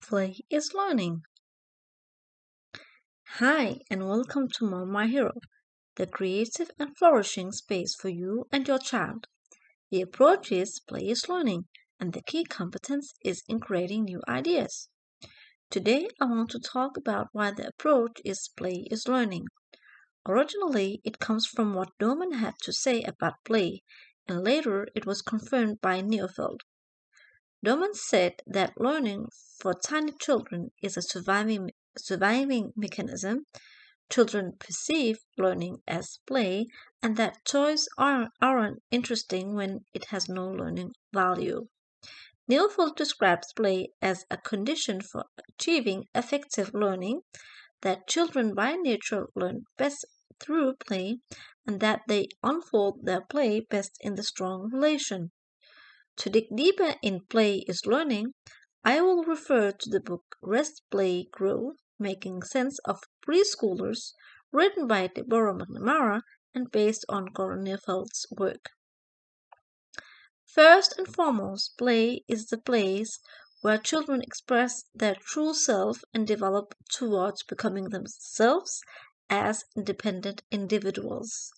Play is learning. Hi, and welcome to Mom My Hero, the creative and flourishing space for you and your child. The approach is play is learning, and the key competence is in creating new ideas. Today, I want to talk about why the approach is play is learning. Originally, it comes from what Doman had to say about play, and later it was confirmed by Neufeld. Doman said that learning for tiny children is a surviving mechanism. Children perceive learning as play, and that aren't interesting when it has no learning value. Neufeld describes play as a condition for achieving effective learning, that children by nature learn best through play, and that they unfold their play best in the strong relation. To dig deeper in play is learning, I will refer to the book Rest, Play, Grow, Making Sense of Preschoolers, written by Deborah McNamara and based on Goran Neufeld's work. First and foremost, play is the place where children express their true self and develop towards becoming themselves as independent individuals.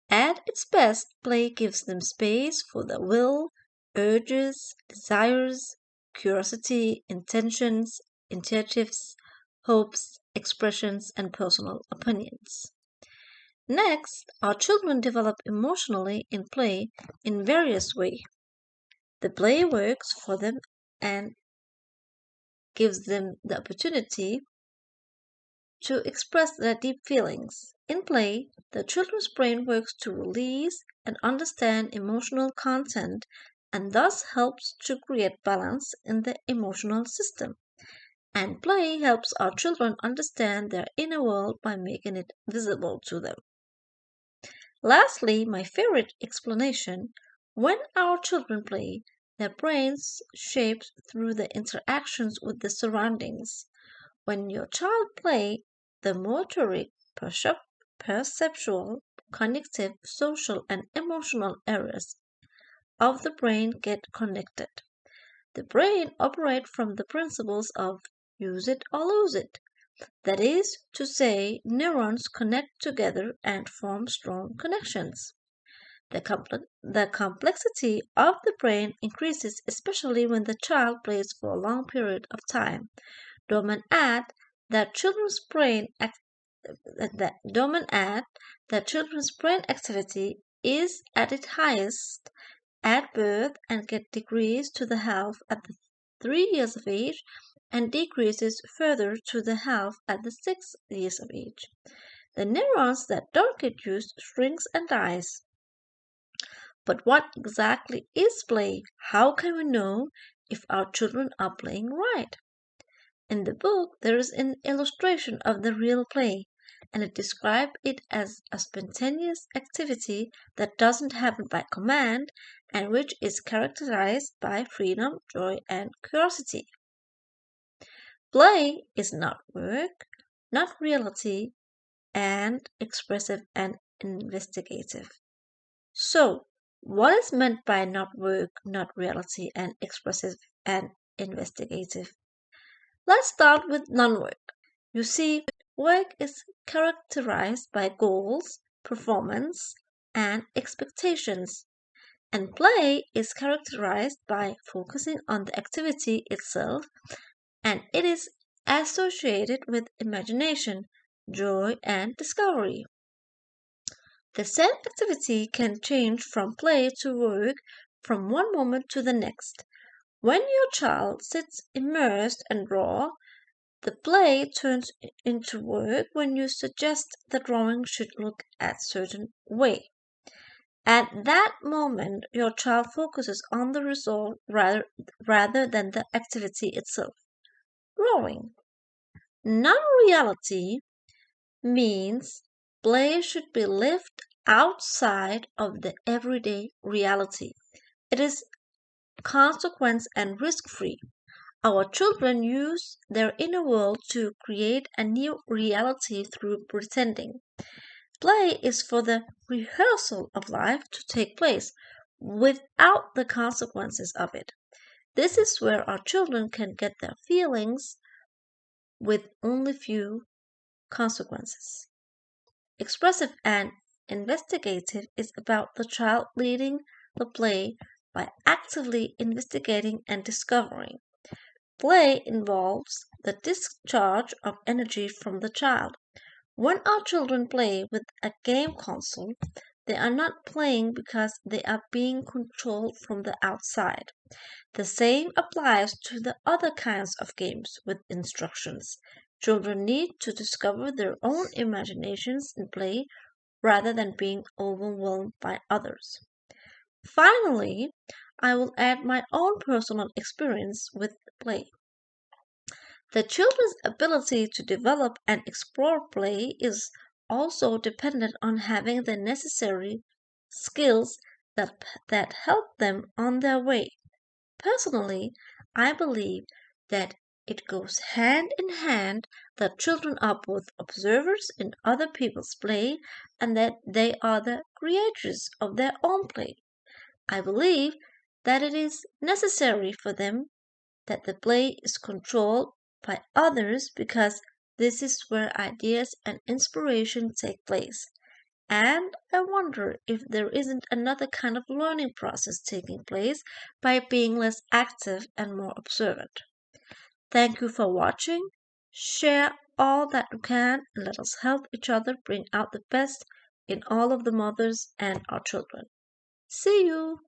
At its best, play gives them space for their will, urges, desires, curiosity, intentions, initiatives, hopes, expressions, and personal opinions. Next, our children develop emotionally in play in various ways. The play works for them and gives them the opportunity to express their deep feelings. In play, the children's brain works to release and understand emotional content and thus helps to create balance in the emotional system. And play helps our children understand their inner world by making it visible to them. Lastly, my favorite explanation, when our children play, their brains shaped through the interactions with the surroundings. When your child play, the motoric, perceptual, cognitive, social, and emotional areas of the brain get connected. The brain operates from the principles of use it or lose it. That is to say, neurons connect together and form strong connections. The complexity of the brain increases especially when the child plays for a long period of time. Dorman add that children's brain activity is at its highest at birth and get decreased to the half at the 3 years of age and decreases further to the half at the 6 years of age. The neurons that don't get used shrinks and dies. But what exactly is play? How can we know if our children are playing right? In the book, there is an illustration of the real play, and it describes it as a spontaneous activity that doesn't happen by command and which is characterized by freedom, joy, and curiosity. Play is not work, not reality, and expressive and investigative. So, what is meant by not work, not reality, and expressive and investigative? Let's start with non-work. You see, work is characterized by goals, performance, and expectations, and play is characterized by focusing on the activity itself, and it is associated with imagination, joy, and discovery. The same activity can change from play to work from one moment to the next. When your child sits immersed and draw, the play turns into work when you suggest the drawing should look a certain way. At that moment, your child focuses on the result rather than the activity itself. Drawing. Non-reality means play should be lived outside of the everyday reality. It is consequence and risk-free. Our children use their inner world to create a new reality through pretending. Play is for the rehearsal of life to take place without the consequences of it. This is where our children can get their feelings with only few consequences. Expressive and investigative is about the child leading the play by actively investigating and discovering. Play involves the discharge of energy from the child. When our children play with a game console, they are not playing because they are being controlled from the outside. The same applies to the other kinds of games with instructions. Children need to discover their own imaginations in play rather than being overwhelmed by others. Finally, I will add my own personal experience with play. The children's ability to develop and explore play is also dependent on having the necessary skills that help them on their way. Personally, I believe that it goes hand in hand that children are both observers in other people's play and that they are the creators of their own play. I believe that it is necessary for them that the play is controlled by others because this is where ideas and inspiration take place. And I wonder if there isn't another kind of learning process taking place by being less active and more observant. Thank you for watching. Share all that you can and let us help each other bring out the best in all of the mothers and our children. See you!